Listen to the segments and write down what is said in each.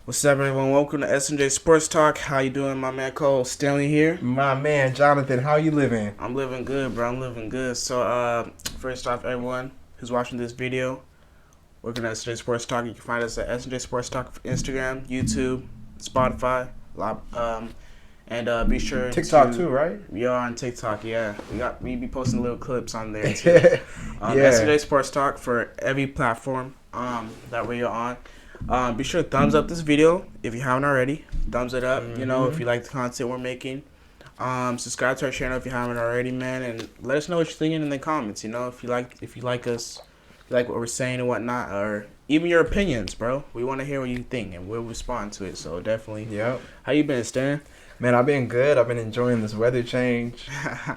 What's up, everyone? Welcome to S&J Sports Talk. How you doing, my man Cole Stanley here? My man, Jonathan, how you living? I'm living good, bro. I'm living good. So, first off, everyone who's watching this video, welcome to S&J Sports Talk. You can find us at S&J Sports Talk for Instagram, YouTube, Spotify, and be sure TikTok too, right? We are on TikTok, yeah. We be posting little clips on there too. Yeah. S&J Sports Talk for every platform that we're on. Be sure to thumbs up this video if you haven't already. Thumbs it up, you know, if you like the content we're making. Subscribe to our channel if you haven't already, man, and let us know what you're thinking in the comments. You know, if you like us, if you like what we're saying and whatnot, or even your opinions, bro. We want to hear what you think, and we'll respond to it. So definitely. Yep. How you been, Stan? Man, I've been good. I've been enjoying this weather change.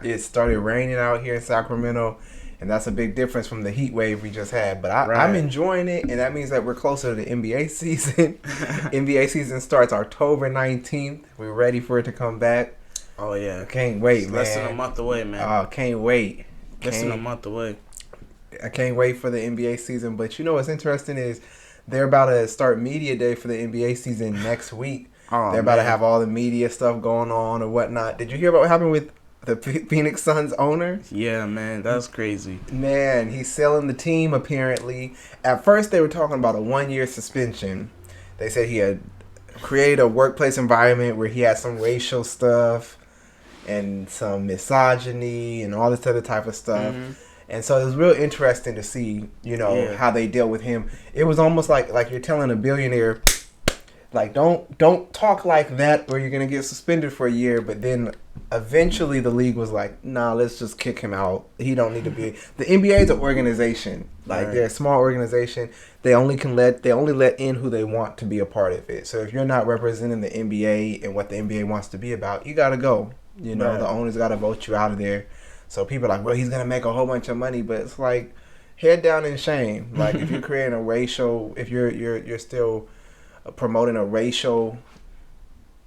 It started raining out here in Sacramento, and that's a big difference from the heat wave we just had. But I'm enjoying it, and that means that we're closer to the NBA season. NBA season starts October 19th. We're ready for it to come back. Oh, yeah. Can't wait, man. Less than a month away, man. Oh, can't wait. Less than a month away. I can't wait for the NBA season. But you know what's interesting is they're about to start media day for the NBA season next week. Oh, they're about to have all the media stuff going on or whatnot. Did you hear about what happened with the Phoenix Suns owner? Yeah, man, that's crazy. Man, he's selling the team apparently. At first, they were talking about a 1-year suspension. They said he had created a workplace environment where he had some racial stuff and some misogyny and all this other type of stuff. Mm-hmm. And so it was real interesting to see, you know, how they dealt with him. It was almost like you're telling a billionaire, like, don't talk like that or you're going to get suspended for a year. But then eventually the league was like, nah, let's just kick him out. He don't need to be. The NBA is an organization. Like, they're a small organization. They only let in who they want to be a part of it. So if you're not representing the NBA and what the NBA wants to be about, you got to go. You know, the owners got to vote you out of there. So people are like, well, he's going to make a whole bunch of money. But it's like, head down in shame. Like, if you're creating a racial, if you're still promoting a racial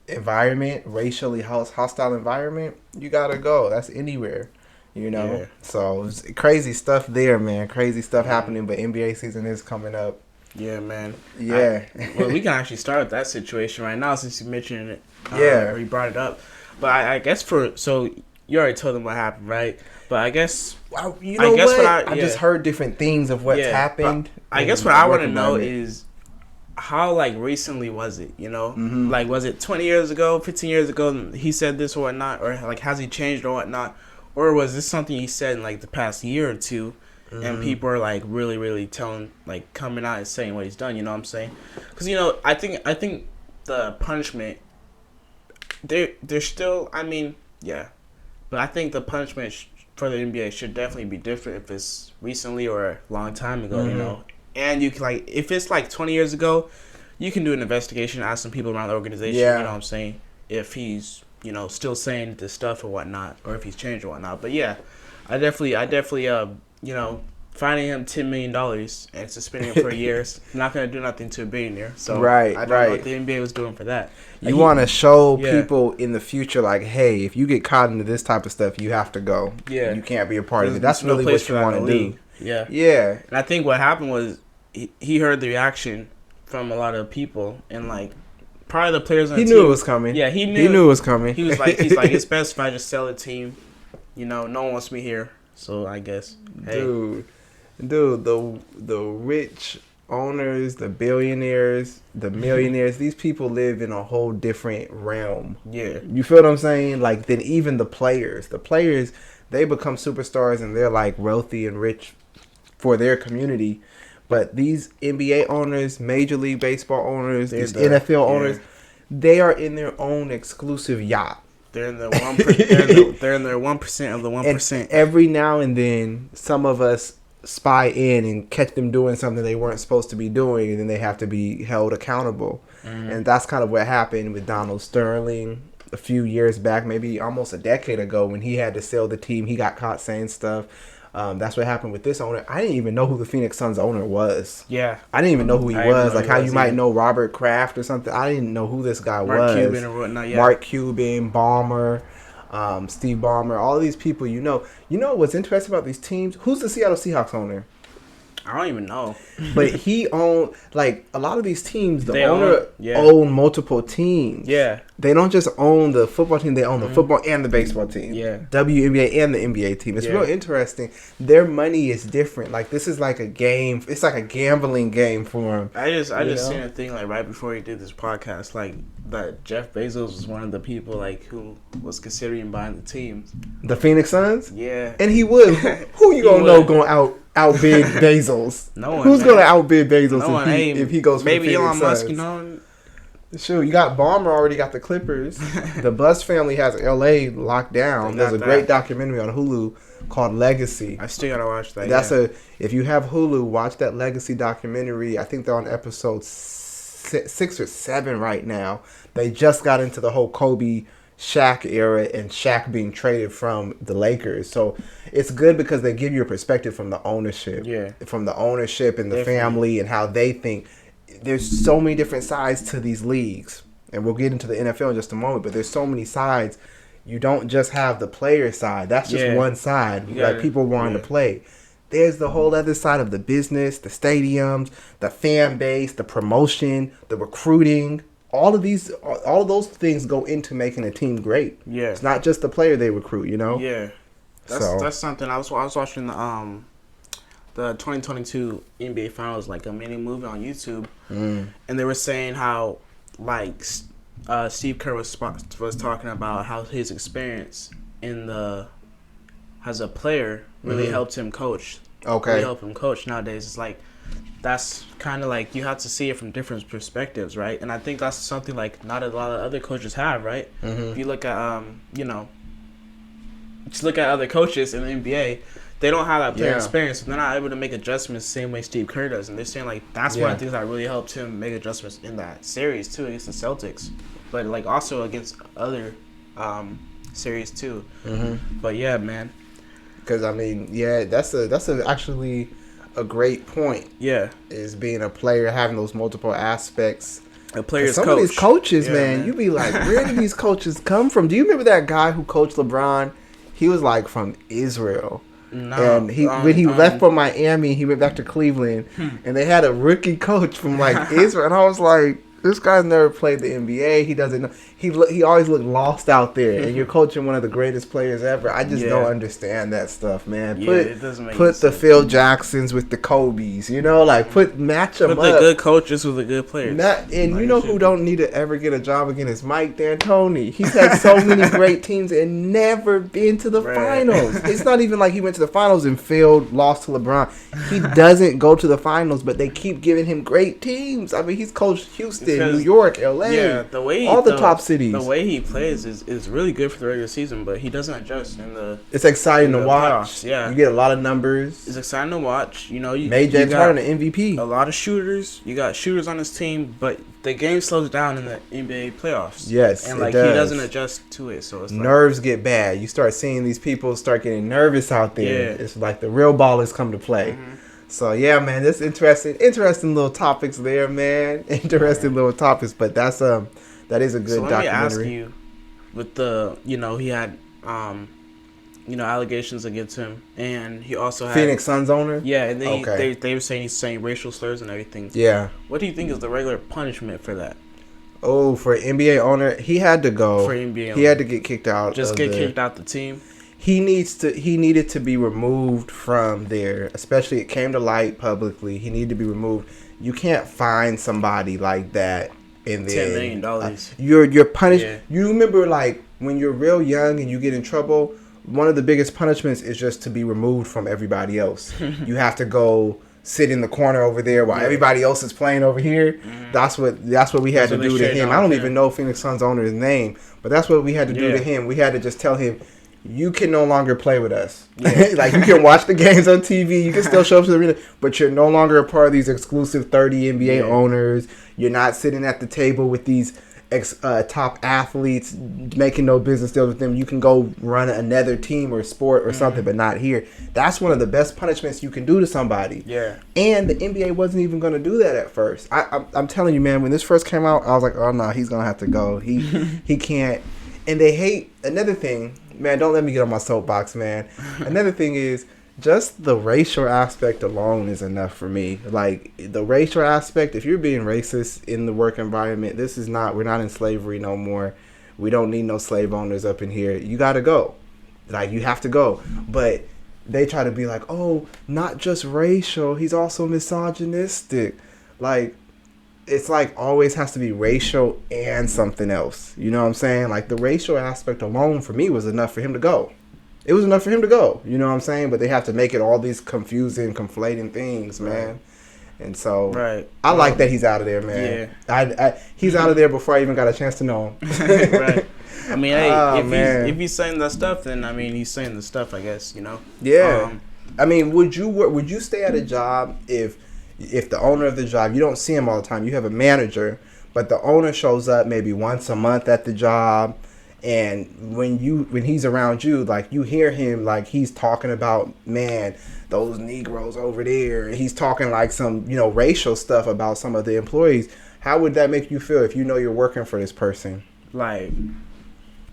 environment, racially hostile environment, you gotta go. That's anywhere, you know. Yeah. So it's crazy stuff there, man. Crazy stuff happening, but NBA season is coming up. Yeah, man. Yeah. Well, we can actually start with that situation right now since you mentioned it. Yeah. Or you brought it up. But I guess so you already told them what happened, right? But I guess you know what? I just heard different things of what's happened. I guess what I want to know is, how, like, recently was it, you know? Mm-hmm. Like, was it 20 years ago, 15 years ago, he said this or whatnot? Or, like, has he changed or whatnot? Or was this something he said in, like, the past year or two, and people are, like, really, really coming out and saying what he's done, you know what I'm saying? Because, you know, I think the punishment, they're still, I mean, yeah. But I think the punishment for the NBA should definitely be different if it's recently or a long time ago, you know? And you can, like, if it's like 20 years ago, you can do an investigation, ask some people around the organization, you know what I'm saying? If he's, you know, still saying this stuff or whatnot, or if he's changed or whatnot. But yeah, I definitely, you know, finding him $10 million and suspending him for a year is not going to do nothing to a billionaire. So I don't know what the NBA was doing for that. You want to show people in the future, like, hey, if you get caught into this type of stuff, you have to go. Yeah. You can't be a part of it. That's really what you want to do. Yeah. Yeah. And I think what happened was he heard the reaction from a lot of people, and, like, probably the players on the team. He knew it was coming. Yeah, he knew it was coming. He's like, it's best if I just sell the team. You know, no one wants me here. So I guess, hey. Dude, the rich owners, the billionaires, the millionaires, these people live in a whole different realm. Yeah. You feel what I'm saying? Like, than even the players. The players, they become superstars and they're, like, wealthy and rich for their community. But these NBA owners, Major League Baseball owners, these NFL owners, they are in their own exclusive yacht. They're in the 1%. They're in their 1% of the 1%. And every now and then, some of us spy in and catch them doing something they weren't supposed to be doing, and then they have to be held accountable. And that's kind of what happened with Donald Sterling a few years back, maybe almost a decade ago, when he had to sell the team. He got caught saying stuff. That's what happened with this owner. I didn't even know who the Phoenix Suns owner was. Yeah. I didn't even know who he was. Like how you might know Robert Kraft or something. I didn't know who this guy was. Mark Cuban or whatnot, yeah. Mark Cuban, Ballmer, Steve Ballmer, all these people you know. You know what's interesting about these teams? Who's the Seattle Seahawks owner? I don't even know. But he owned, like, a lot of these teams, the They owner own multiple teams. Yeah. They don't just own the football team, they own the football and the baseball team. Yeah. WNBA and the NBA team. It's real interesting. Their money is different. Like, this is like a game. It's like a gambling game for them. I just seen a thing, like, right before he did this podcast, like, that Jeff Bezos was one of the people, like, who was considering buying the teams. The Phoenix Suns? Yeah. And he would. Who you gonna know going outbid Bezos? No one. Who's gonna outbid Bezos if he goes for maybe the Phoenix Elon Musk, Suns? you know? Sure, you got Ballmer already got the Clippers. The Bus family has LA locked down. There's a great documentary on Hulu called Legacy. I still gotta watch that. If you have Hulu, watch that Legacy documentary. I think they're on episode 6 or 7 right now. They just got into the whole Kobe Shaq era and Shaq being traded from the Lakers. So it's good because they give you a perspective from the ownership. Yeah. From the ownership and the family and how they think. There's so many different sides to these leagues. And we'll get into the NFL in just a moment, but there's so many sides. You don't just have the player side. That's just one side. Like people wanting to play. There's the whole other side of the business, the stadiums, the fan base, the promotion, the recruiting. All of those things go into making a team great. Yeah. It's not just the player they recruit, you know? Yeah. That's something. I was watching the 2022 NBA Finals, like a mini movie on YouTube, and they were saying how, like, Steve Kerr was talking about how his experience as a player really helped him coach. Okay. Really helped him coach nowadays. It's like, that's kind of like, you have to see it from different perspectives, right? And I think that's something like not a lot of other coaches have, right? If you look at, just look at other coaches in the NBA, they don't have that player experience, and they're not able to make adjustments the same way Steve Kerr does. And they're saying, like, that's one of the things that really helped him make adjustments in that series, too, against the Celtics. But, like, also against other series, too. But, yeah, man. Because, I mean, that's actually a great point. Yeah. Is being a player, having those multiple aspects. A player's coach. Some of these coaches, man, you be like, where do these coaches come from? Do you remember that guy who coached LeBron? He was, like, from Israel. No, and when he left from Miami, he went back to Cleveland, and they had a rookie coach from like Israel, and I was like, this guy's never played the NBA. He doesn't know. He always looked lost out there, and you're coaching one of the greatest players ever. I just don't understand that stuff, man. It doesn't make put the sense. Phil Jacksons with the Kobes, you know, like match them up. Put the good coaches with the good players. You know who don't need to ever get a job again is Mike D'Antoni. He's had so many great teams and never been to the finals. It's not even like he went to the finals and failed, lost to LeBron. He doesn't go to the finals, but they keep giving him great teams. I mean, he's coached Houston, New York, LA, all the top cities. The way he plays is really good for the regular season, but he doesn't adjust in the. It's exciting to watch. Playoffs. Yeah, you get a lot of numbers. It's exciting to watch. You know, made James Harden an MVP. A lot of shooters. You got shooters on his team, but the game slows down in the NBA playoffs. Yes, and like he doesn't adjust to it, so it's nerves get bad. You start seeing these people start getting nervous out there. Yeah. It's like the real ballers come to play. So yeah, man, that's interesting little topics there, man. Interesting little topics, but that is a good documentary. Let me ask you, with the he had allegations against him, and he also had Phoenix Suns owner. Yeah, and they were saying he's saying racial slurs and everything. Yeah. What do you think is the regular punishment for that? Oh, for an NBA owner, he had to go. For NBA owner, he had to get kicked out. Kicked out the team. He needed to be removed from there, especially it came to light publicly. He needed to be removed. You can't find somebody like that and then $10 million. You're punished. Yeah. You remember, like, when you're real young and you get in trouble, one of the biggest punishments is just to be removed from everybody else. You have to go sit in the corner over there while everybody else is playing over here. That's what we had to do to him. I don't even know Phoenix Suns owner's name, but that's what we had to do to him. We had to just tell him, you can no longer play with us. Like, you can watch the games on TV. You can still show up to the arena, but you're no longer a part of these exclusive 30 NBA owners. You're not sitting at the table with these top athletes making no business deals with them. You can go run another team or sport or something, but not here. That's one of the best punishments you can do to somebody. Yeah. And the NBA wasn't even going to do that at first. I'm telling you, man, when this first came out, I was like, oh, no, he's going to have to go. He can't. And they hate, another thing, man, don't let me get on my soapbox, man. Another thing is, just the racial aspect alone is enough for me. Like the racial aspect, if you're being racist in the work environment, we're not in slavery no more. We don't need no slave owners up in here. You got to go. Like you have to go. But they try to be like, oh, not just racial. He's also misogynistic. Like, it's like always has to be racial and something else. You know what I'm saying? Like the racial aspect alone for me was enough for him to go. It was enough for him to go. You know what I'm saying? But they have to make it all these confusing, conflating things, man. And so I like that he's out of there, man. Yeah. He's out of there before I even got a chance to know him. Right. I mean, hey, if he's saying that stuff, then I mean, he's saying the stuff, I guess, you know. Yeah. I mean, would you stay at a job if the owner of the job, you don't see him all the time, you have a manager, but the owner shows up maybe once a month at the job, and when he's around you, like you hear him like he's talking about, man, those Negroes over there, and he's talking like some, you know, racial stuff about some of the employees. How would that make you feel if you know you're working for this person? Like,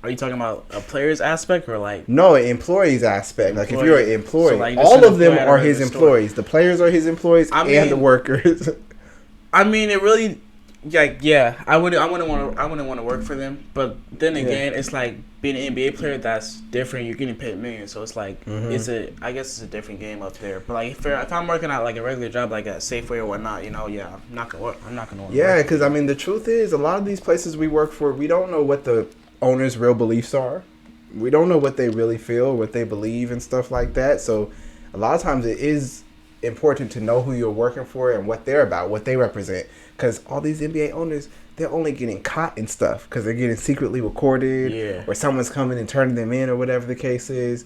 are you talking about a player's aspect or like? No, an employee's aspect. Like if you're an employee, so like all of them are his employees. The players are his employees, and the workers. I mean, it really, yeah. I wouldn't want to work for them. But then again, it's like being an NBA player. That's different. You're getting paid millions, so it's like I guess it's a different game up there. But like if I'm working at like a regular job, like at Safeway or whatnot, you know, I'm not gonna work. Yeah, because I mean, the truth is, a lot of these places we work for, we don't know what the owners' real beliefs are. We don't know what they really feel, what they believe and stuff like that. So a lot of times it is important to know who you're working for and what they're about, what they represent. Because all these NBA owners, they're only getting caught and stuff because they're getting secretly recorded or someone's coming and turning them in or whatever the case is.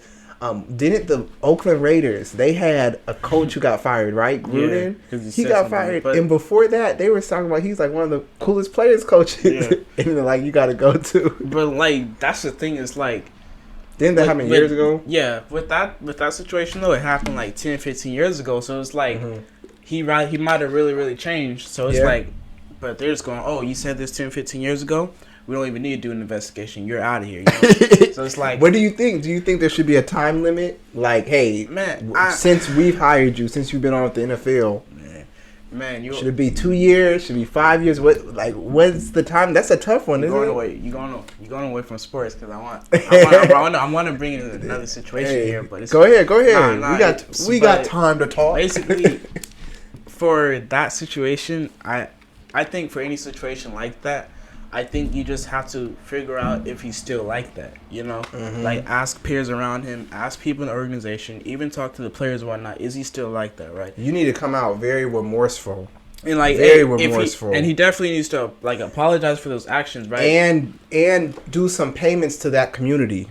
Didn't the Oakland Raiders, they had a coach who got fired, right? Gruden? Yeah, he got fired. And before that, they were talking about he's like one of the coolest players coaches. Yeah. And they're like, you got to go too. But like, that's the thing is like. Didn't that happen years ago? Yeah. With that situation though, it happened like 10, 15 years ago. So it's like he might have really, really changed. So it's like, but they're just going, oh, you said this 10, 15 years ago? We don't even need to do an investigation. You're out of here. You know? So it's like, what do you think? Do you think there should be a time limit? Like, hey, man, since we've hired you, since you've been on with the NFL, man, should it be 2 years? Should it be 5 years? What's the time? That's a tough one, isn't it? You're going away from sports because I want to bring in another situation here. But go ahead. We got time to talk. Basically, for that situation, I think for any situation like that, I think you just have to figure out if he's still like that, you know? Like, ask peers around him, ask people in the organization, even talk to the players and whatnot. Is he still like that, right? You need to come out very remorseful. And like, very remorseful. And he definitely needs to, like, apologize for those actions, right? And do some payments to that community.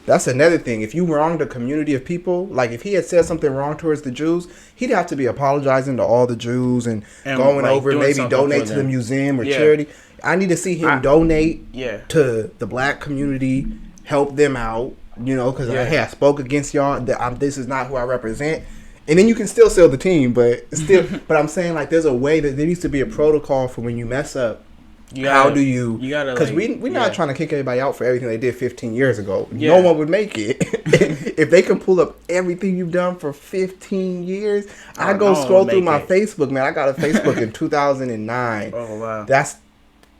That's another thing. If you wronged a community of people, like if he had said something wrong towards the Jews, he'd have to be apologizing to all the Jews and going like over, maybe donate to the museum or charity. I need to see him donate to the black community, help them out, you know, because hey, I spoke against y'all. This is not who I represent. And then you can still sell the team, but I'm saying like there's a way that there needs to be a protocol for when you mess up. How do you? Because we're not trying to kick everybody out for everything they did 15 years ago. Yeah. No one would make it if they can pull up everything you've done for 15 years. I go scroll through my Facebook, man. I got a Facebook in 2009. Oh wow, that's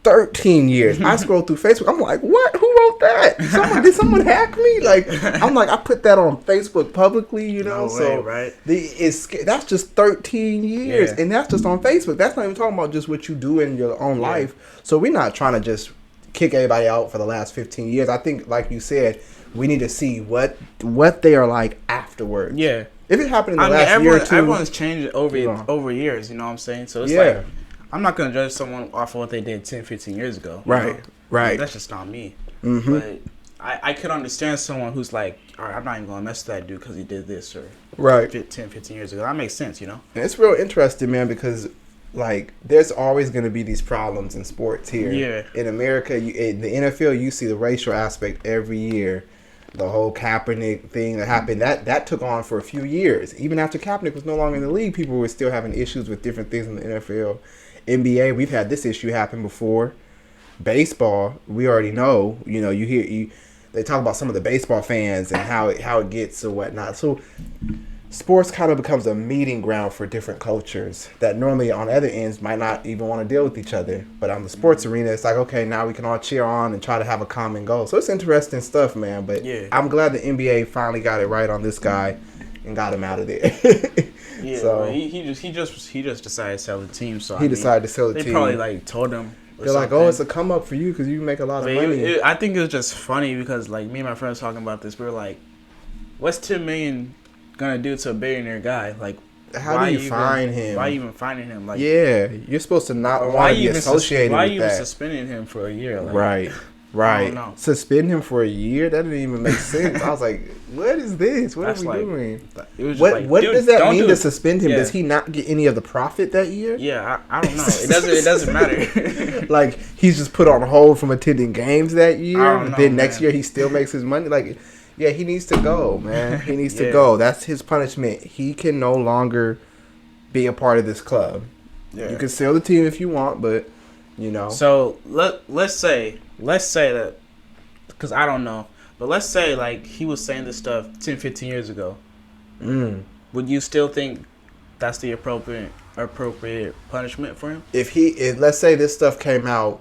13 years. I scroll through Facebook. I'm like, what? Who wrote that? Did someone hack me? Like, I'm like, I put that on Facebook publicly, you know. No way, right? That's just 13 years, and that's just on Facebook. That's not even talking about just what you do in your own life. So we're not trying to just kick everybody out for the last 15 years. I think, like you said, we need to see what they are like afterwards. Yeah. If it happened in the last year or two, everyone's changed over years. You know what I'm saying? So it's like, I'm not going to judge someone off of what they did 10, 15 years ago. Right, know? right. That's just not me. But I could understand someone who's like, all right, I'm not even going to mess with that dude because he did this or 10, 15 years ago. That makes sense, you know? And it's real interesting, man, because, like, there's always going to be these problems in sports here. Yeah. In America, in the NFL, you see the racial aspect every year. The whole Kaepernick thing that happened, that took on for a few years. Even after Kaepernick was no longer in the league, people were still having issues with different things in the NFL. NBA, we've had this issue happen before. Baseball, we already know. You know, they talk about some of the baseball fans and how it gets or whatnot. So sports kind of becomes a meeting ground for different cultures that normally on other ends might not even want to deal with each other. But on the sports arena, it's like, okay, now we can all cheer on and try to have a common goal. So it's interesting stuff, man. But I'm glad the NBA finally got it right on this guy and got him out of there. Yeah, so he just decided to sell the team. So he decided to sell the team. They probably like told him. They're like, oh, it's a come up for you because you make a lot of money. I think it was just funny because like me and my friends talking about this, we were like, what's $10 million gonna do to a billionaire guy? Like, how do you find him? Why even finding him? Like, yeah, you're supposed to not want to be associated with that. Why even suspending him for a year? Like, right. Suspend him for a year? That didn't even make sense. I was like, what is this? What are we doing? It was just what does that mean to suspend him? Yeah. Does he not get any of the profit that year? Yeah, I don't know. It doesn't matter. Like, he's just put on hold from attending games that year. Then next year he still makes his money. Like, yeah, he needs to go, man. He needs to go. That's his punishment. He can no longer be a part of this club. Yeah. You can sell the team if you want, but, you know. So, let's say that, because I don't know, but let's say, like, he was saying this stuff 10, 15 years ago. Would you still think that's the appropriate punishment for him? If let's say this stuff came out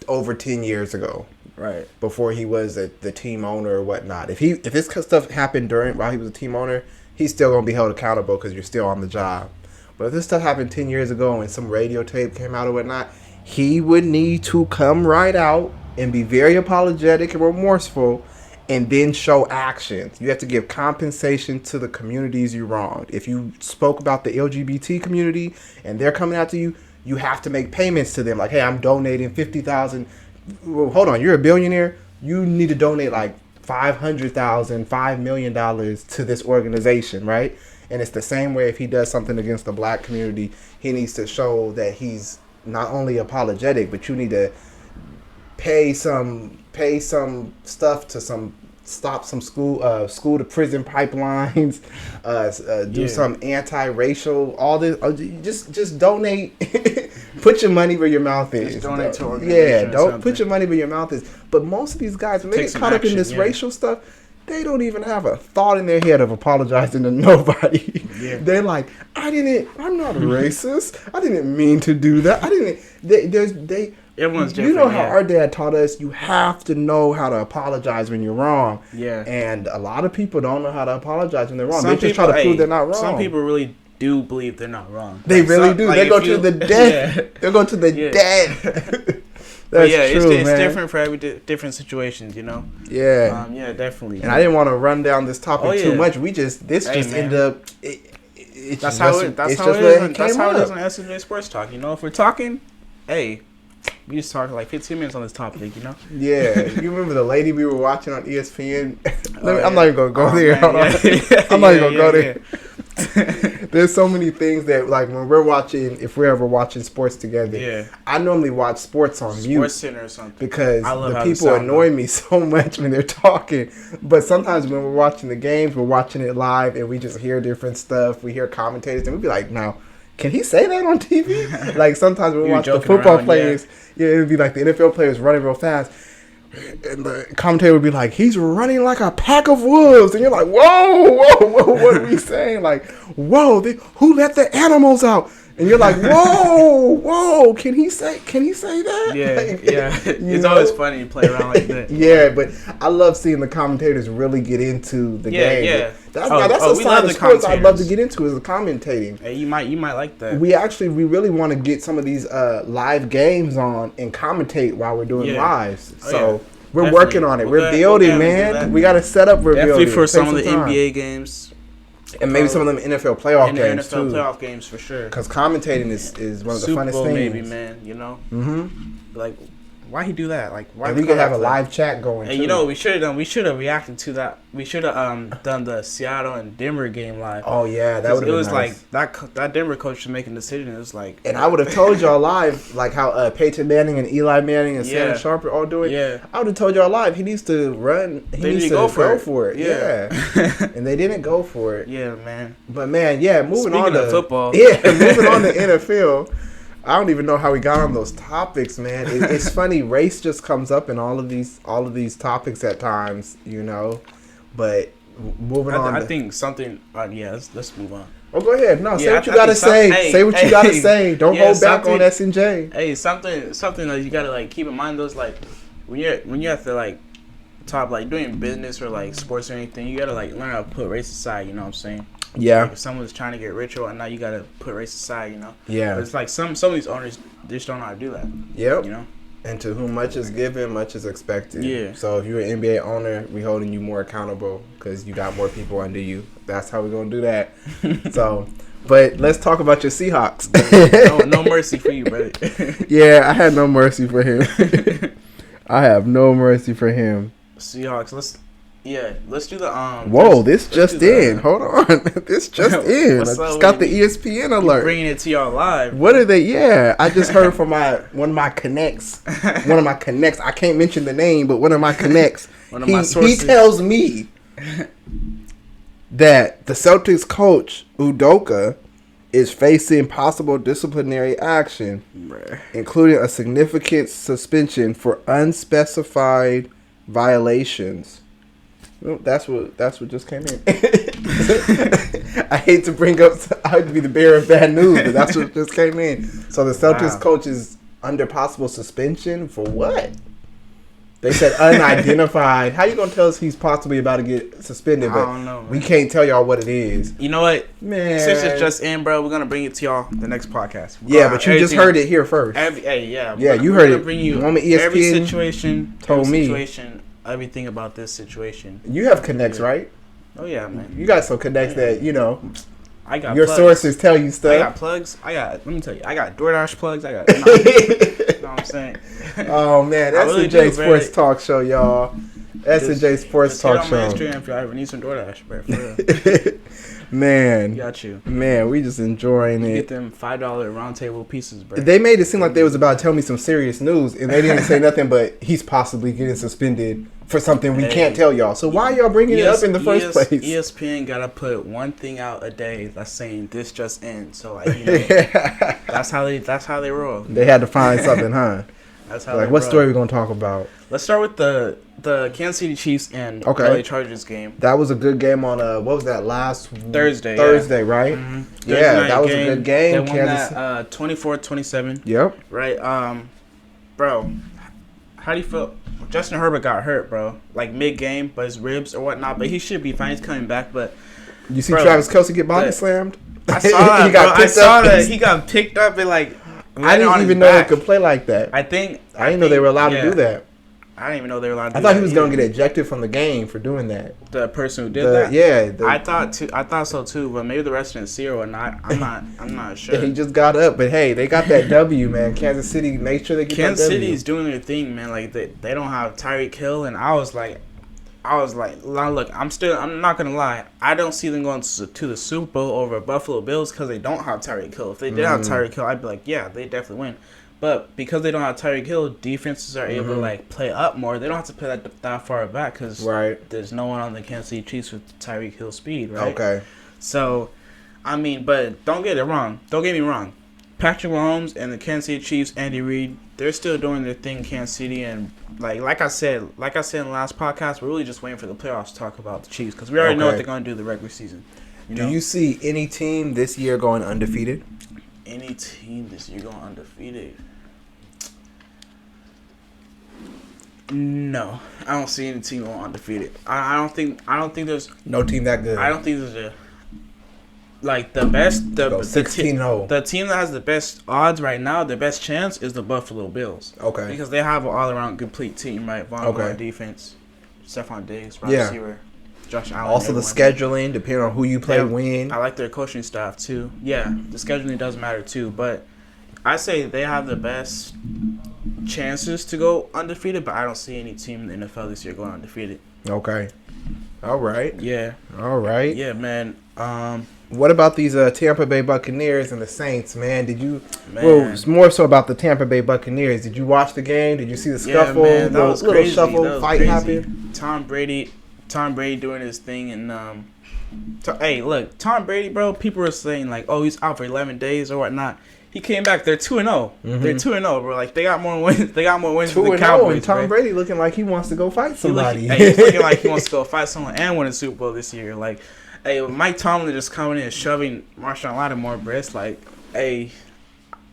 over 10 years ago. Right. Before he was the team owner or whatnot. If this stuff happened while he was a team owner, he's still going to be held accountable because you're still on the job. But if this stuff happened 10 years ago and some radio tape came out or whatnot, he would need to come right out and be very apologetic and remorseful and then show actions. You have to give compensation to the communities you wronged. If you spoke about the LGBT community and they're coming after you, you have to make payments to them. Like, hey, I'm donating $50,000. Well, hold on, you're a billionaire. You need to donate like $500,000, $5 million to this organization, right? And it's the same way if he does something against the black community, he needs to show that he's not only apologetic, but you need to pay some stuff to stop some school to prison pipelines, do some anti-racial, all this. Just donate. Put your money where your mouth is. Just donate to organizations. Yeah, don't put your money where your mouth is. But most of these guys, when they get caught up in this racial stuff, they don't even have a thought in their head of apologizing to nobody. Yeah. They're like, I'm not a racist. I didn't mean to do that. Everyone's different. You know how our dad taught us, you have to know how to apologize when you're wrong. Yeah. And a lot of people don't know how to apologize when they're wrong. They just try to prove they're not wrong. Some people really do believe they're not wrong. They really do. They go to the death. Yeah. They go to the death. That's true, it's different for every different situations, you know. Yeah. Yeah, definitely. And I didn't want to run down this topic too much. Ended up. That's how it is. That's how it is on SMJ Sports Talk. You know, if we're talking, hey, we just talked like 15 minutes on this topic, you know. Yeah, you remember the lady we were watching on ESPN? I'm not even gonna go there. I'm not even gonna go there. There's so many things that, like, when we're watching, if we're ever watching sports together, I normally watch sports on mute. Sports Center or something. Because the people annoy me so much when they're talking. But sometimes when we're watching the games, we're watching it live and we just hear different stuff. We hear commentators and we'd be like, now, can he say that on TV? Like, sometimes when we watch the football players, it would be like the NFL players running real fast. And the commentator would be like, he's running like a pack of wolves. And you're like, whoa, what are we saying? Like, whoa, who let the animals out? And you're like, whoa, can he say that? Yeah. It's always funny to play around like that. Yeah, but I love seeing the commentators really get into the game. Yeah. That's a side of sports I'd love to get into, is the commentating. Hey, you might like that. We really want to get some of these live games on and commentate while we're doing lives. So we're working on it. We're building, man. We got to set up. We're definitely building. For some of the NBA games. And maybe some of them NFL playoff games too. NFL playoff games for sure. Because commentating is one of the funnest things. Maybe, man. You know. Like, why he do that? Like, why? And we could have a live chat going. And you know, we should have done. We should have reacted to that. We should have done the Seattle and Denver game live. Oh yeah, that would have been nice. It was like that Denver coach was making decisions. It was like. And I would have told y'all live, like how Peyton Manning and Eli Manning and Shannon Sharp are all doing. Yeah. I would have told y'all live. He needs to run. He needs to go for it. Yeah. And they didn't go for it. Yeah, man. But man, moving on to football. Yeah, moving on to NFL. I don't even know how we got on those topics, man. It's funny. Race just comes up in all of these topics at times, you know. But Moving on. I think something. Yeah, let's move on. Oh, go ahead. No, say what you gotta say. Say what you gotta say. Don't hold back on S&J. Hey, something that you gotta like keep in mind. Those like when you're at the like top, like doing business or like sports or anything, you gotta like learn how to put race aside. You know what I'm saying? Yeah. Like if someone's trying to get rich or whatnot, you gotta put race aside. You know? Yeah. But it's like some of these owners just don't know how to do that. Yep. You know? And to whom much is given, much is expected. Yeah. So if you're an NBA owner, we holding you more accountable because you got more people under you. That's how we're gonna do that. So, but let's talk about your Seahawks. no mercy for you, brother. Yeah, I had no mercy for him. I have no mercy for him. Seahawks. Let's do the Whoa, this just in. Hold on, this just in. I just got the ESPN alert. Bringing it to y'all live. What are they? Yeah, I just heard from one of my connects. I can't mention the name, but one of my connects. My sources. He tells me that the Celtics coach Udoka is facing possible disciplinary action, including a significant suspension for unspecified violations. Well, that's what just came in. I hate to bring up. I would be the bearer of bad news, but that's what just came in. So the Celtics coach is under possible suspension for what? They said unidentified. How you gonna tell us he's possibly about to get suspended? But I don't know. Man. We can't tell y'all what it is. You know what, man? Since it's just in, bro, we're gonna bring it to y'all the next podcast. Yeah, but you just heard it here first. You heard it. Bring you ESPN every situation, told me everything about this situation. You have connects, right? Oh yeah, man. You got some connects that I got your plugs. Sources tell you stuff. I got plugs. Let me tell you, I got DoorDash plugs. You know what I'm saying? Oh man, that's really S&J Sports Talk Show, y'all. S&J Sports Talk Show. Just hit on my Instagram if you ever need some DoorDash, bro. For real. Man, got you. Man, we just enjoying it. Get them $5 round table pieces, bro. They made it seem like they was about to tell me some serious news, and they didn't say nothing but he's possibly getting suspended for something we can't tell y'all. So why y'all bringing it up in the first place? ESPN gotta put one thing out a day that's saying this just in. So like, that's how they roll. They had to find something, huh? That's how. Like, what story we gonna talk about? Let's start with the Kansas City Chiefs and LA Chargers game. That was a good game on what was that last Thursday? Thursday, right? Mm-hmm. Yeah, that was a good game. They won that 24-27. Yep. Right. Bro, how do you feel? Justin Herbert got hurt, bro. Like mid-game, but his ribs or whatnot. But he should be fine. He's coming back. But you see Travis Kelce get body slammed? I saw that. I saw that he got picked up and like. I didn't even know they could play like that. I didn't know they were allowed to do that. I didn't even know they were allowed to do that. I thought he was going to get ejected from the game for doing that. The person who did that? Yeah. I thought so too, but maybe the rest didn't see or not. I'm not sure. He just got up, but hey, they got that W, man. Kansas City, make sure they get Kansas that W. City's doing their thing, man. Like they don't have Tyreek Hill, and I was like, look, I'm not gonna lie. I don't see them going to the Super Bowl over Buffalo Bills because they don't have Tyreek Hill. If they did have Tyreek Hill, I'd be like, yeah, they definitely win. But because they don't have Tyreek Hill, defenses are able to like play up more. They don't have to play that far back because there's no one on the Kansas City Chiefs with Tyreek Hill speed, right? Okay. So, I mean, but don't get me wrong. Patrick Mahomes and the Kansas City Chiefs, Andy Reid, they're still doing their thing in Kansas City, and like I said in the last podcast, we're really just waiting for the playoffs to talk about the Chiefs because we already know what they're going to do the regular season. Do you see any team this year going undefeated? Any team this year going undefeated? No, I don't see any team going undefeated. I don't think there's no team that good. I don't think there's the best the 16-0. The team that has the best odds right now, the best chance is the Buffalo Bills. Okay. Because they have an all around complete team, right? Von Miller defense, Stephon Diggs, wide receiver, Josh Allen. Also the scheduling, depending on who you play, when. I like their coaching staff too. Yeah, the scheduling does matter too, but I say they have the best chances to go undefeated, but I don't see any team in the NFL this year going undefeated. Okay. All right. Yeah. All right. Yeah, man. What about these Tampa Bay Buccaneers and the Saints, man? Did you? Well, it's more so about the Tampa Bay Buccaneers. Did you watch the game? Did you see the scuffle? Yeah, man, that was little crazy. shuffle fight happened. Tom Brady doing his thing, and hey, look, Tom Brady, bro. People were saying like, oh, he's out for 11 days or whatnot. He came back. They're 2-0. They're 2-0, bro. Like they got more wins. They got more wins than the 2-0, Cowboys. and Tom bro. Brady looking like he wants to go fight somebody. He's looking like he wants to go fight someone and win a Super Bowl this year. Like, hey, Mike Tomlin just coming in and shoving Marshawn Lattimore, bro. It's like, hey,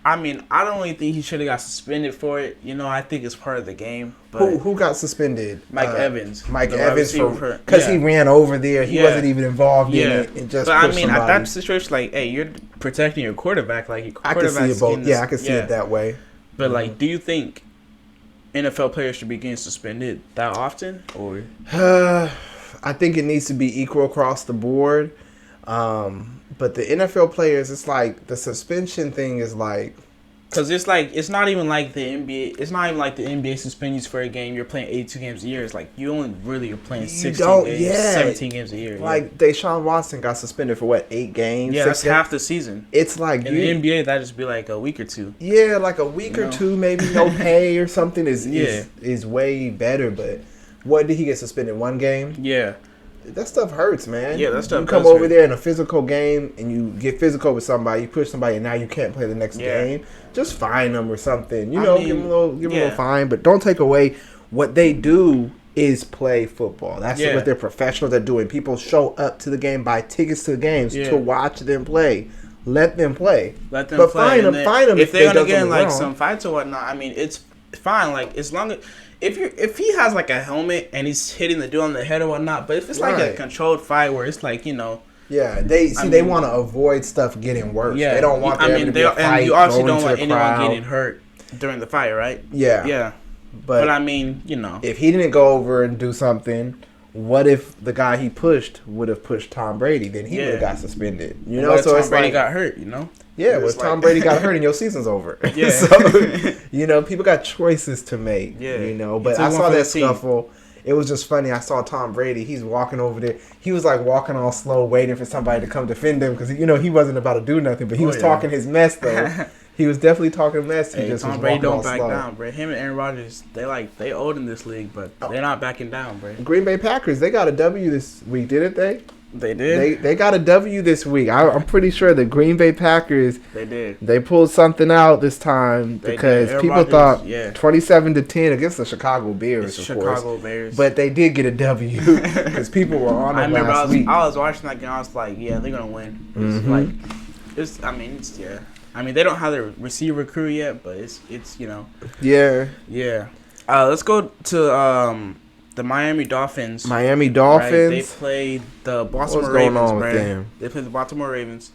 I mean, I don't really think he should have got suspended for it. You know, I think it's part of the game. But who got suspended? Mike Evans. Mike Evans because he ran over there. He wasn't even involved in it. And just but I mean, somebody. at that situation, like, hey, you're protecting your quarterback. Like, your I can see it both. I can see it that way. But like, do you think NFL players should be getting suspended that often, or? I think it needs to be equal across the board. But the NFL players, it's like the suspension thing is like, because it's like it's not even like the NBA. It's not even like the NBA suspends you for a game. You're playing 82 games a year. It's like you only really are playing 16 games, 17 games a year. Like Deshaun Watson got suspended for what, 8 games? Yeah, that's half the season. It's like in the NBA that just be like a week or two. Yeah, like a week or two, maybe no pay or something is way better. But what did he get suspended? 1 game? Yeah. That stuff hurts, man. Yeah, that stuff You come over there in a physical game and you get physical with somebody, you push somebody, and now you can't play the next game. Just fine them or something. You know, give them a little fine, but don't take away what they do is play football. That's what they're professionals are doing. People show up to the game, buy tickets to the games to watch them play. Let them play. But play. Fine them if they're gonna get in like some fights or whatnot. I mean, it's fine. Like as long as. If he has like a helmet and he's hitting the dude on the head or whatnot, but if it's like a controlled fight where it's like, you know, they want to avoid stuff getting worse. They don't want there to be a fight. And you obviously don't want anyone getting hurt during the fight, right? Yeah. But I mean, you know, if he didn't go over and do something, what if the guy he pushed would have pushed Tom Brady? Then he would have got suspended. You know, so Tom Brady got hurt. You know. Yeah, well, Tom Brady got hurt and your season's over. Yeah. So, you know, people got choices to make. Yeah. You know, but I saw that scuffle. It was just funny. I saw Tom Brady. He's walking over there. He was like walking all slow, waiting for somebody to come defend him because, you know, he wasn't about to do nothing. But he was talking his mess, though. He was definitely talking mess. He just Tom Brady don't back down, bro. Him and Aaron Rodgers, they old in this league, but they're not backing down, bro. Green Bay Packers, they got a W this week, didn't they? They did. They got a W this week. I'm pretty sure the Green Bay Packers. They did. They pulled something out this time because people thought 27-10 against the Chicago Bears. Chicago Bears. But they did get a W because people were on them last week. I was watching that game. I was like, yeah, they're gonna win. It's like, I mean, they don't have the receiver crew yet, but it's you know. Yeah. Yeah. Let's go to the Miami Dolphins. Miami Dolphins. Right? They played the Baltimore Ravens, bro. They played the Baltimore Ravens.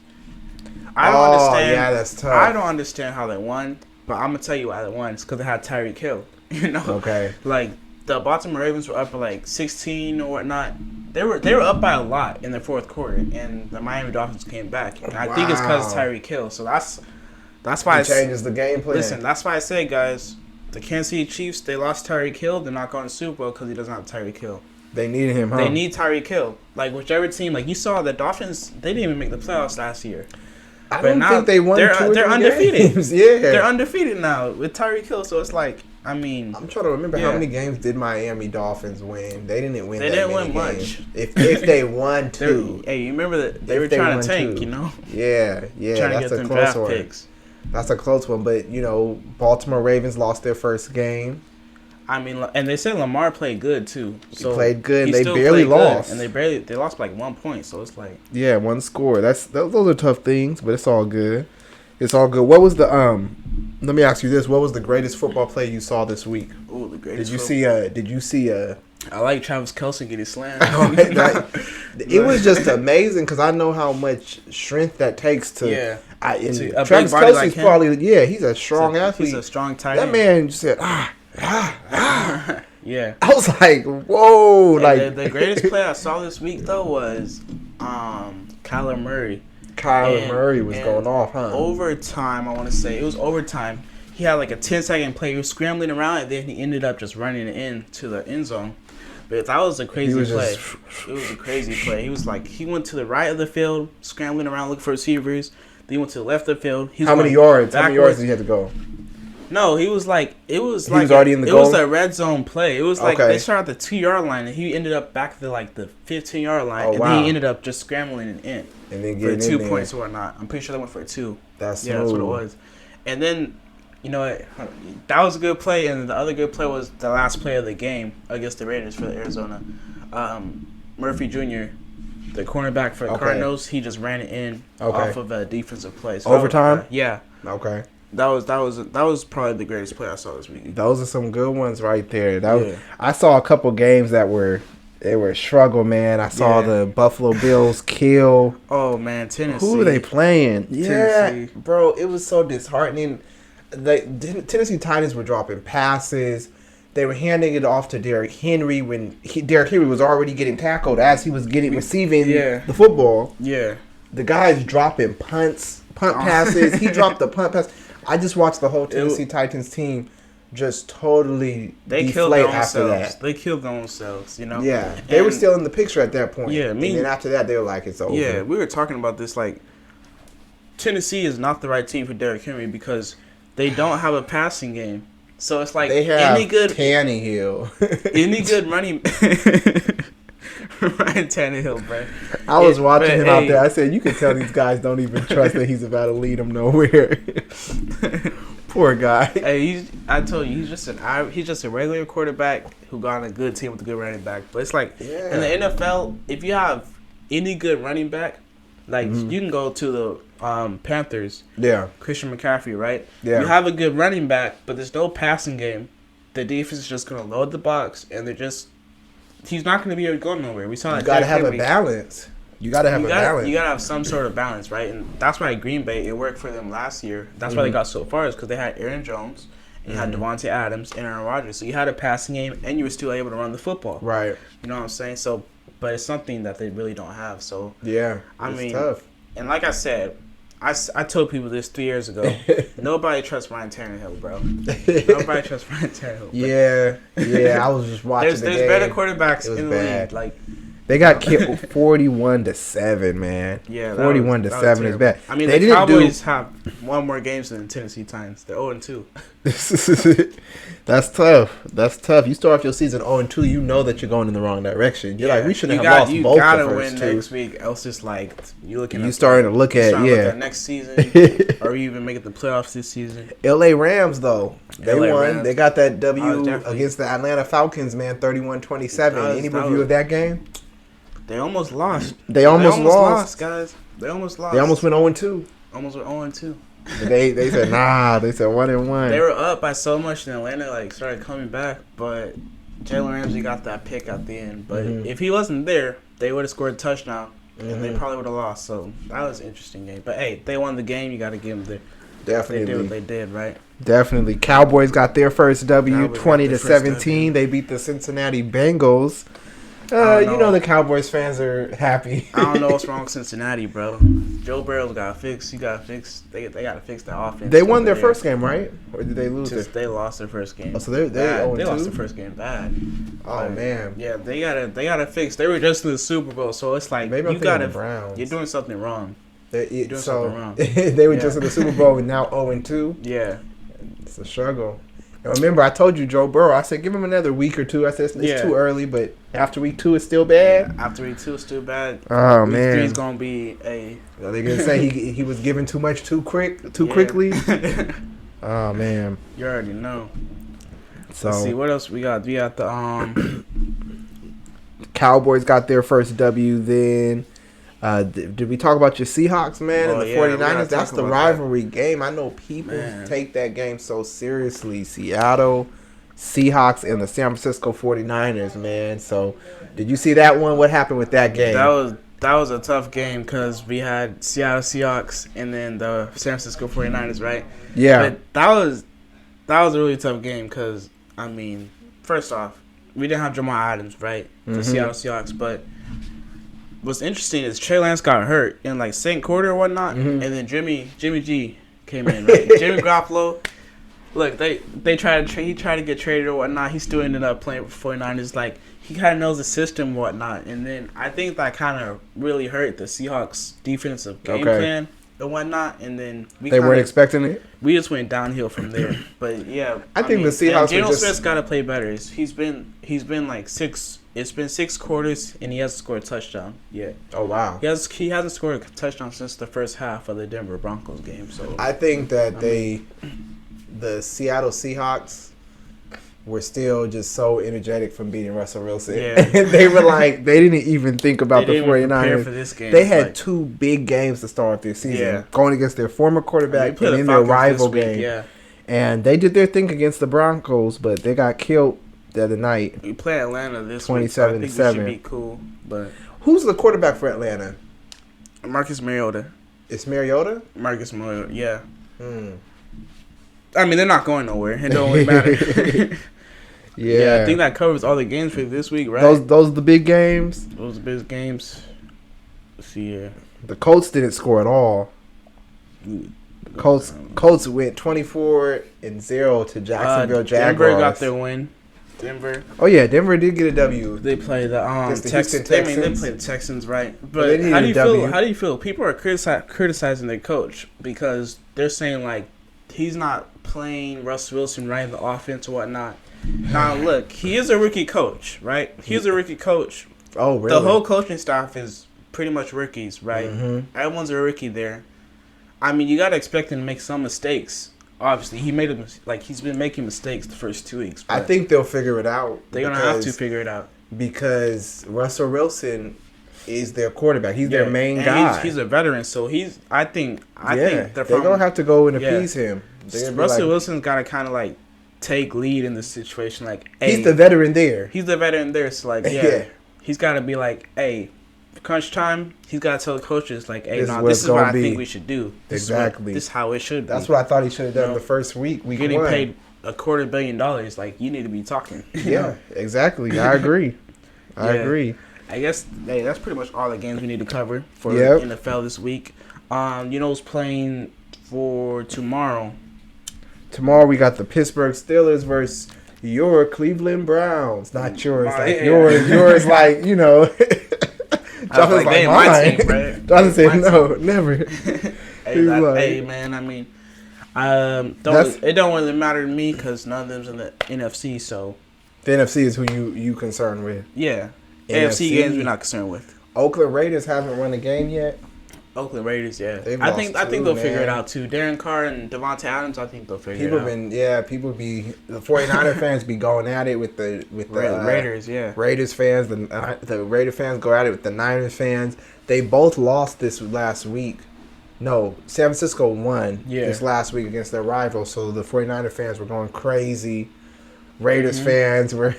I don't understand. Yeah, that's tough. I don't understand how they won, but I'm gonna tell you why they won. It's because they had Tyreek Hill. You know. Okay. Like the Baltimore Ravens were up by like 16 or whatnot. They were up by a lot in the fourth quarter, and the Miami Dolphins came back. And I think it's because of Tyreek Hill. So that's why it changes the game plan. Listen, that's why I say, guys. The Kansas City Chiefs, they lost Tyreek Hill. They're not going to Super Bowl because he doesn't have Tyreek Hill. They needed him, huh? They need Tyreek Hill. Like, whichever team. Like, you saw the Dolphins, they didn't even make the playoffs last year. I don't think they won they're undefeated. Games. Yeah. They're undefeated now with Tyreek Hill. So, it's like, I mean. I'm trying to remember how many games did Miami Dolphins win. They didn't win They didn't win much. If they won 2. Hey, you remember that they were trying to tank, you know? Yeah. Trying to get them draft picks. That's a close one, but, you know, Baltimore Ravens lost their first game. I mean, and they said Lamar played good, too. So he played good, and they barely lost. And they lost by like 1 point, so it's like... Yeah, 1 score. Those are tough things, but it's all good. It's all good. What was the... Let me ask you this. What was the greatest football play you saw this week? Ooh, the greatest Did you see a... I like Travis Kelce getting slammed. It was just amazing because I know how much strength that takes to. Yeah. Travis Kelce's like probably he's a strong athlete. He's a strong tight end. That man just said Yeah. I was like, whoa! Like the greatest play I saw this week though was Kyler Murray. Murray was going off, huh? Overtime, I want to say it was overtime. He had like a 10-second play. He was scrambling around, and then he ended up just running it in to the end zone. But that was a crazy play. It was a crazy play. He was like, he went to the right of the field, scrambling around looking for receivers. Then he went to the left of the field. How many yards? How many yards did he have to go? No, he was already in the goal? It was a red zone play. It was like they started at the 2-yard line, and he ended up back at the 15-yard line, and then he ended up just scrambling and in. And then for 2 points or whatnot. I'm pretty sure they went for 2. That's what it was. And then, you know, that was a good play, and the other good play was the last play of the game against the Raiders for the Arizona. Murphy Jr., the cornerback for the Cardinals, he just ran it in off of a defensive play. So overtime? Yeah. Okay. That was probably the greatest play I saw this week. Those are some good ones right there. I saw a couple games that were a struggle, man. I saw the Buffalo Bills kill. Oh man, Tennessee. Who are they playing? Tennessee. Yeah, bro, it was so disheartening. The Tennessee Titans were dropping passes. They were handing it off to Derrick Henry when Derrick Henry was already getting tackled as he was receiving the football. Yeah, the guy's dropping punt passes. He dropped the punt pass. I just watched the whole Tennessee Titans team just totally deflate after that. They killed their own selves, you know? Yeah. They were still in the picture at that point. Yeah, and then after that, they were like, it's over. Yeah, we were talking about this, like, Tennessee is not the right team for Derrick Henry because they don't have a passing game. So it's like they have any good Tannehill. any good running Ryan Tannehill, bro. I was watching him out there. I said, you can tell these guys don't even trust that he's about to lead them nowhere. Poor guy. Hey, I told you, he's just a regular quarterback who got on a good team with a good running back. But it's like in the NFL, if you have any good running back, like you can go to the Panthers. Yeah. Christian McCaffrey, right? Yeah. You have a good running back, but there's no passing game. The defense is just gonna load the box, and he's not gonna be able to go nowhere. We saw that. You gotta have a balance. You gotta have a balance. You gotta have some sort of balance, right? And that's why Green Bay, it worked for them last year. That's why they got so far, is because they had Aaron Jones, and you had Devontae Adams and Aaron Rodgers. So you had a passing game, and you were still able to run the football. Right. You know what I'm saying? So, but it's something that they really don't have. So yeah, I mean, tough. And like I said, I told people this 3 years ago. Nobody trusts Ryan Tannehill, bro. Nobody trusts Ryan Tannehill. Yeah. I was just watching. There's better quarterbacks in the league. Like they got killed 41-7, man. Yeah, 41-7 is bad. I mean, the Cowboys have one more games than the Tennessee Titans. They're 0-2. That's tough. You start off your season 0-2, you know that you're going in the wrong direction. You're like, we shouldn't have lost both the first two. You gotta win next week, else it's like you starting to look at next season, or you even making the playoffs this season. LA Rams though, they won. Rams. They got that W against the Atlanta Falcons, man, 31-27. Any review of that game? They almost lost. They almost lost, guys. They almost lost. They almost went 0-2. Almost went 0-2. They said nah. They said 1-1. They were up by so much, and Atlanta started coming back. But Jalen Ramsey got that pick at the end. But if he wasn't there, they would have scored a touchdown, and they probably would have lost. So that was an interesting game. But hey, they won the game. You got to give them definitely. They did what they did, right? Definitely. Cowboys got their first W, 20-17. They beat the Cincinnati Bengals. You know the Cowboys fans are happy. I don't know what's wrong with Cincinnati, bro. Joe Burrow's got to fix. You got to fix. They got to fix that offense. They won their first game, right? Or did they lose it? They lost their first game. Oh, so they lost their first game bad. Oh man. Yeah, they gotta fix. They were just in the Super Bowl, so it's like maybe you gotta. Browns. You're doing something wrong. Something wrong. They were just in the Super Bowl and now 0-2. Yeah, it's a struggle. And remember, I told you Joe Burrow. I said give him another week or two. I said it's too early, but after week 2, it's still bad. Yeah, after week 2, it's still bad. Oh week man, 3 is gonna be a. Are they gonna say he was giving too much too quickly? Oh man, you already know. So let's see what else we got. We got the Cowboys got their first W. Then did we talk about your Seahawks, man, and the 49ers? That's the rivalry game. I know people take that game so seriously. Seattle Seahawks and the San Francisco 49ers, man. So did you see that one? What happened with that game? That was a tough game because we had Seattle Seahawks and then the San Francisco 49ers, right? Yeah. But that was a really tough game because, I mean, first off, we didn't have Jamal Adams, right? The Seattle Seahawks. But what's interesting is Trey Lance got hurt in, like, second quarter or whatnot, and then Jimmy G came in, right? Jimmy Garoppolo, look, he tried to get traded or whatnot. He still ended up playing for 49ers. Like, he kind of knows the system and whatnot. And then I think that kind of really hurt the Seahawks' defensive game plan and whatnot. And then they weren't expecting it. We just went downhill from there. But yeah, I think the Seahawks. Geno Smith's got to play better. He's been like 6 It's been 6 quarters, and he hasn't scored a touchdown yet. Oh, wow. He hasn't scored a touchdown since the first half of the Denver Broncos game. So I think that the Seattle Seahawks were still just so energetic from beating Russell Wilson. Yeah. They were like, they didn't even think about the 49ers. For this game. They had 2 big games to start their season, going against their former quarterback and in their rival game. Yeah. And they did their thing against the Broncos, but they got killed the other night. We play Atlanta this 27-7. week, so I think we should be cool. But who's the quarterback for Atlanta? Marcus Mariota. It's Mariota? Marcus Mariota, yeah. I mean, they're not going nowhere. It don't really matter. Yeah, I think that covers all the games for this week, right? Those are the big games? Those are the big games. Let's see here. The Colts didn't score at all. Colts went 24-0 to Jacksonville Jaguars. Denver got their win. Denver. Oh yeah, Denver did get a W. They play the Texans. They play the Texans, right? But how do you feel? How do you feel? People are criticizing their coach because they're saying like he's not playing Russell Wilson right in the offense or whatnot. Now look, he is a rookie coach, right? He's a rookie coach. Oh really? The whole coaching staff is pretty much rookies, right? Mm-hmm. Everyone's a rookie there. I mean, you gotta expect him to make some mistakes. Obviously, he's been making mistakes the first 2 weeks. I think they'll figure it out. They're gonna have to figure it out because Russell Wilson is their quarterback. He's their main guy. He's a veteran, so I think they're gonna have to go and appease him. Russell Wilson's gotta kind of like take lead in this situation. Like, hey, he's the veteran there. So like, he's gotta be like, hey. Crunch time, he's got to tell the coaches, like, hey, this is what I think we should do. This is how it should be. That's what I thought he should have done the first week. Getting paid $250 million, like, you need to be talking. Yeah, exactly. I agree. I agree. I guess that's pretty much all the games we need to cover for NFL this week. Who's playing for tomorrow? Tomorrow we got the Pittsburgh Steelers versus your Cleveland Browns. Not yours. Yours, like, Jonathan's like, mine. Jonathan said, no, never. Hey, man, I mean, it don't really matter to me because none of them's in the NFC, so. The NFC is who you concerned with. Yeah. NFC games we're not concerned with. Oakland Raiders haven't won a game yet. Oakland Raiders, yeah. I think they'll figure it out too. Darren Carr and Devontae Adams, I think they'll figure it out. The 49er fans be going at it with the Raiders, yeah. Raiders fans, the Raider fans go at it with the Niners fans. They both lost this last week. No, San Francisco won this last week against their rival, so the 49er fans were going crazy. Raiders fans were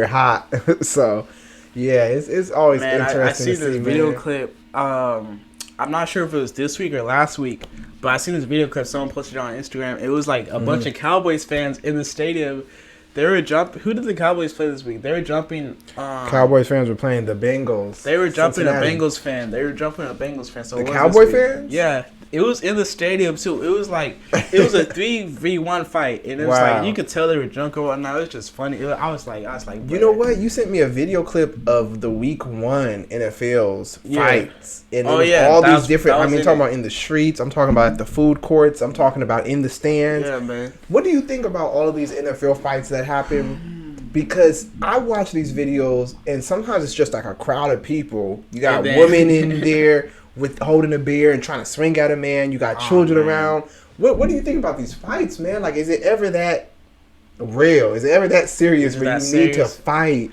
hot. So, yeah, it's always interesting I see to this video clip. I'm not sure if it was this week or last week, but I seen this video clip someone posted on Instagram. It was like a bunch of Cowboys fans in the stadium. They were jumping. Who did the Cowboys play this week? They were jumping. Cowboys fans were playing the Bengals. They were jumping a Bengals fan. So the Cowboy fans? Yeah. It was in the stadium too. It was a 3v1 fight, and it was like you could tell they were drunk or whatnot. It was just funny. I was like, you know what? You sent me a video clip of the Week 1 NFL's fights, and all these different. talking about in the streets. I'm talking about at the food courts. I'm talking about in the stands. Yeah, man. What do you think about all of these NFL fights that happen? Because I watch these videos, and sometimes it's just like a crowd of people. You got women in there with holding a beer and trying to swing at a man. You got children around. What do you think about these fights, man? Like, is it ever that real? Is it ever that serious where you need to fight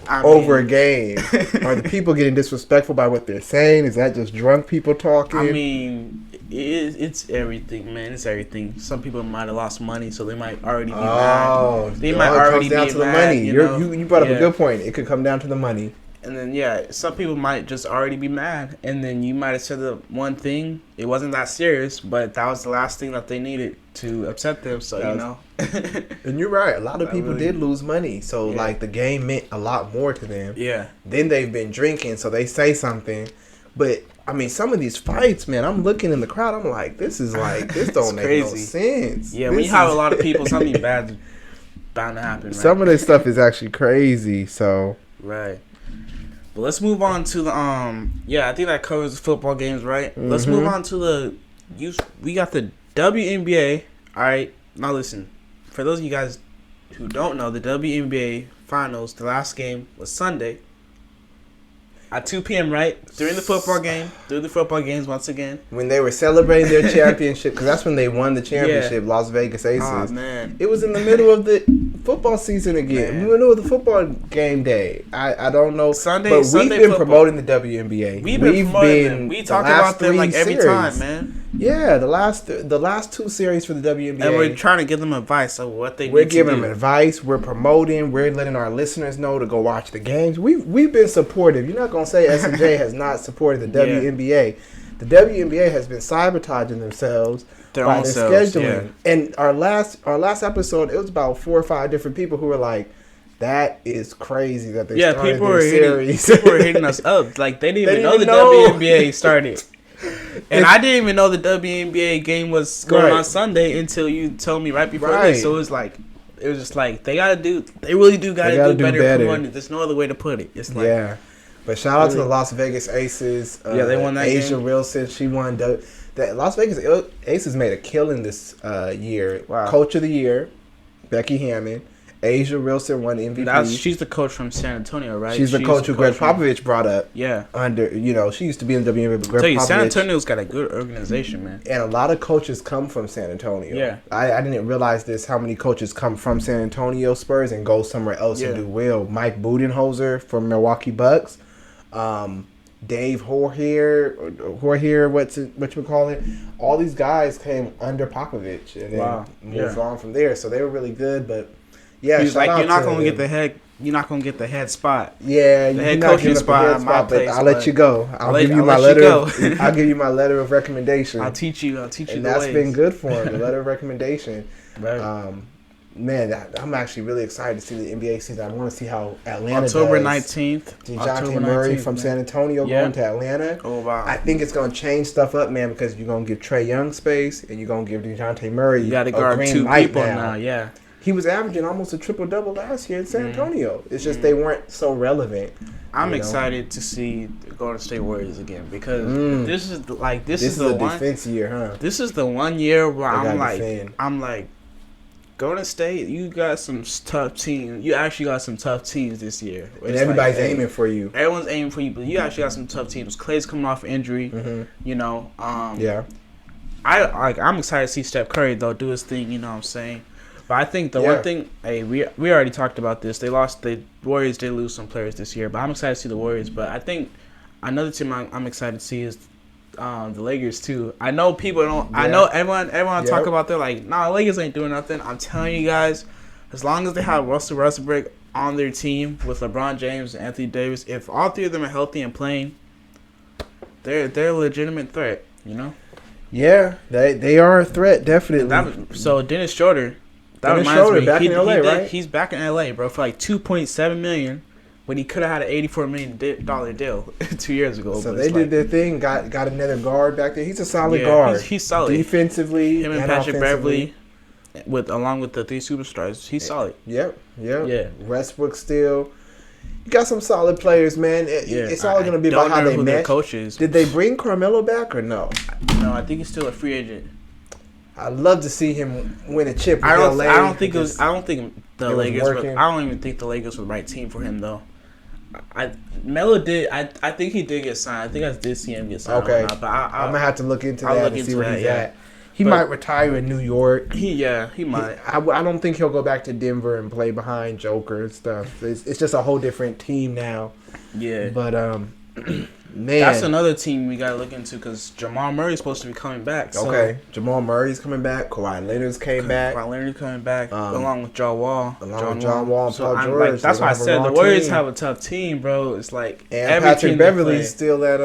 over a game? Are the people getting disrespectful by what they're saying? Is that just drunk people talking? I mean, it's everything, man. It's everything. Some people might have lost money, so they might already be mad. They might already be mad. It comes down to the money. You brought up a good point. It could come down to the money. And then, some people might just already be mad. And then you might have said the one thing. It wasn't that serious, but that was the last thing that they needed to upset them. So, And you're right. A lot of people did lose money. So, like, the game meant a lot more to them. Yeah. Then they've been drinking, so they say something. But, I mean, some of these fights, man, I'm looking in the crowd. I'm like, this don't make no sense. Yeah, when you have a lot of people, something bad's bound to happen, right? Some of this stuff is actually crazy, so. Right. But let's move on to the I think that covers the football games, right? Mm-hmm. Let's move on to we got the WNBA. All right, now listen, for those of you guys who don't know, the WNBA Finals, the last game was Sunday at 2 p.m., right? During the football games once again. When they were celebrating their championship, because that's when they won the championship, Las Vegas Aces. Oh, man. It was in the middle of the football season again. In the middle of the football game day. I don't know. But we've been promoting the WNBA. We've been promoting them. We talk about them like every time, man. Yeah, the last 2 series for the WNBA. And we're trying to give them advice on what they need to do. We're giving them advice. We're promoting. We're letting our listeners know to go watch the games. We've been supportive. You're not going to say S&J has not supported the WNBA. The WNBA has been sabotaging themselves by their scheduling. Yeah. And our last episode, it was about 4 or 5 different people who were like, "That is crazy that they started their series." People were hitting us up like they didn't even know the WNBA started. And I didn't even know the WNBA game was going on Sunday until you told me right before this. So it was just like they really do gotta do better promoting. There's no other way to put it. It's like But shout out to the Las Vegas Aces. They won that Asia game. Wilson, she won. The Las Vegas Aces made a killing this year. Wow. Coach of the Year, Becky Hammond. Asia Wilson won MVP. She's the coach from San Antonio, right? She's the coach who Greg Popovich brought up. Yeah. She used to be in the WNBA, but Greg Popovich. San Antonio's got a good organization, man. And a lot of coaches come from San Antonio. Yeah. I didn't realize this, how many coaches come from San Antonio Spurs and go somewhere else and do well. Mike Budenholzer from Milwaukee Bucks. Dave Horhier, what you call it? All these guys came under Popovich and then moved on from there. So they were really good, but he's like, you're not gonna get the head spot. Yeah, the head coaching spot at my place. I'll let you go. I'll give you my letter. I'll give you my letter of recommendation. I'll teach you. And that's been good for him. The letter of recommendation. Right. Man, I'm actually really excited to see the NBA season. I want to see how Atlanta October does. 19th. DeJounte Murray from San Antonio going to Atlanta. Oh, wow. I think it's going to change stuff up, man, because you're going to give Trae Young space and you're going to give DeJounte Murray you got to guard 2 people now. Yeah. He was averaging almost a triple-double last year in San Antonio. It's just they weren't so relevant. I'm excited to see the Golden State Warriors again because this is the a defense year, huh? This is the 1 year where I'm like, Golden State, you got some tough teams. You actually got some tough teams this year. And everybody's aiming for you. Everyone's aiming for you, but you actually got some tough teams. Clay's coming off injury. You know. I'm excited to see Steph Curry though do his thing. You know what I'm saying? But I think the one thing, we already talked about this. The Warriors did lose some players this year, but I'm excited to see the Warriors. But I think another team I'm excited to see is the Lakers too. I know people don't. I know everyone talk about they're like, nah, Lakers ain't doing nothing. I'm telling you guys, as long as they have Russell Westbrook on their team with LeBron James and Anthony Davis, if all 3 of them are healthy and playing, they're a legitimate threat. You know. Yeah, they are a threat, definitely. So Dennis Schroeder. That reminds me, back in LA, right? He's back in LA, bro, for like $2.7 million. When he could have had an $84 million deal 2 years ago. So they did their thing, got another guard back there. He's a solid guard. He's solid. Defensively, him and Patrick Beverly, along with the 3 superstars, he's solid. Yep. Yeah. Westbrook still. You got some solid players, man. It's all going to be about how they mesh. Coaches. Did they bring Carmelo back or no? No, I think he's still a free agent. I'd love to see him win a chip with LA. I don't think the Lakers. I don't even think the Lakers were the right team for him though. Melo did. I think he did get signed. I think I did see him get signed. Okay, but I'm gonna have to look into that and see where he's at. He might retire in New York. He might. I don't think he'll go back to Denver and play behind Joker and stuff. It's just a whole different team now. Yeah, but man, that's another team we gotta look into because Jamal Murray's supposed to be coming back. So. Okay, Jamal Murray's coming back. Kawhi Leonard's came back. Along with John Wall. John Wall and Paul George. That's why I said the Warriors have a tough team, bro. It's like and Patrick Beverly's still at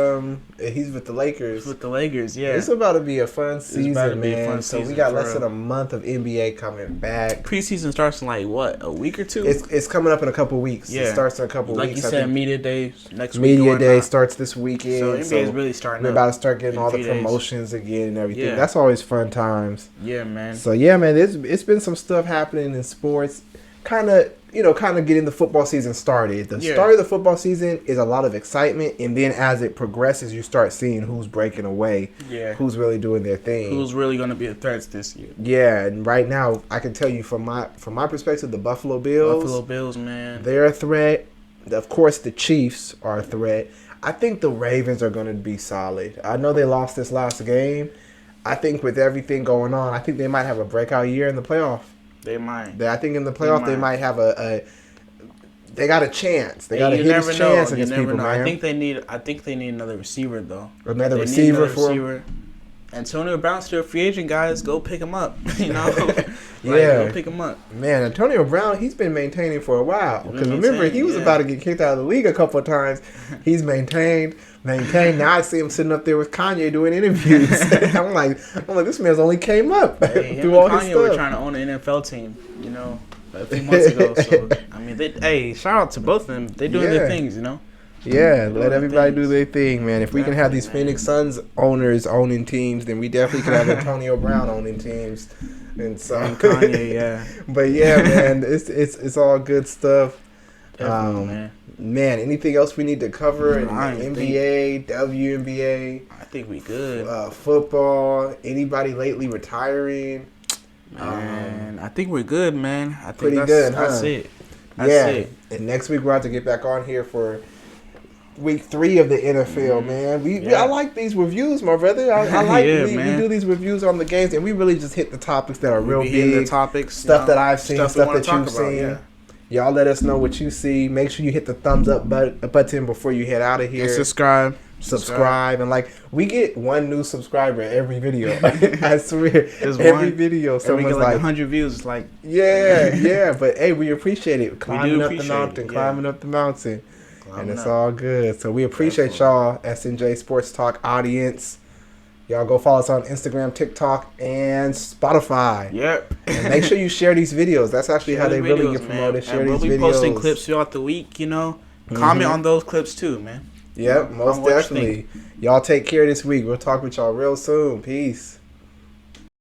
he's with the Lakers. Yeah. It's about to be a fun season, man. So we got less than a month of NBA coming back. Preseason starts in like what, a week or two? It's coming up in a couple weeks. Yeah. It starts in a couple weeks. Like you said, media day next week. Media day starts this weekend. So NBA is really starting. We're about to start getting all the promotions again and everything. That's always fun times. Yeah, man. So yeah, man, it's been some stuff happening in sports. kind of getting the football season started. The start of the football season is a lot of excitement, and then as it progresses, you start seeing who's breaking away, who's really doing their thing, who's really going to be the threats this year. Yeah, and right now, I can tell you from my perspective, the Buffalo Bills, man, they're a threat. Of course, the Chiefs are a threat. I think the Ravens are going to be solid. I know they lost this last game. I think with everything going on, I think they might have a breakout year in the playoff. They might. I think in the playoff they might have they got a chance. They got a hidden chance against people, man. I think they need another receiver though. Another receiver. Antonio Brown's still a free agent, guys. Go pick him up. You know. Go pick him up. Man, Antonio Brown, he's been maintaining for a while. Because remember, he was about to get kicked out of the league a couple of times. He's maintained. Now I see him sitting up there with Kanye doing interviews. I'm like, this man's only came up through all his stuff. Kanye were trying to own an NFL team, you know, a few months ago. So I mean, shout out to both of them. They doing their things, you know. Yeah, let everybody do their thing, man. If we can have these Phoenix Suns owners owning teams, then we definitely could have Antonio Brown owning teams. And so Kanye, But yeah, man, it's all good stuff. Man, anything else we need to cover in the NBA, WNBA? I think we good. Football. Anybody lately retiring? Man, I think we're good, man. I think pretty good, huh? That's it. That's it. And next week we'll have to get back on here for week 3 of the NFL, man. I like these reviews, my brother. I like we do these reviews on the games, and we really just hit the topics that are real big. The topics, stuff that I've seen, stuff that you've seen. Yeah. Y'all let us know what you see. Make sure you hit the thumbs up button before you head out of here. And subscribe, and we get 1 new subscriber every video. I swear, every video someone's like 100 views. Like but hey, we appreciate it. Climbing up the mountain. And it's all good. So we appreciate y'all, SNJ Sports Talk audience. Y'all go follow us on Instagram, TikTok, and Spotify. Yep. And make sure you share these videos. That's actually how they really get promoted. Share these videos. We'll be posting clips throughout the week, you know. Comment on those clips too, man. Yep, most definitely. Y'all take care this week. We'll talk with y'all real soon. Peace.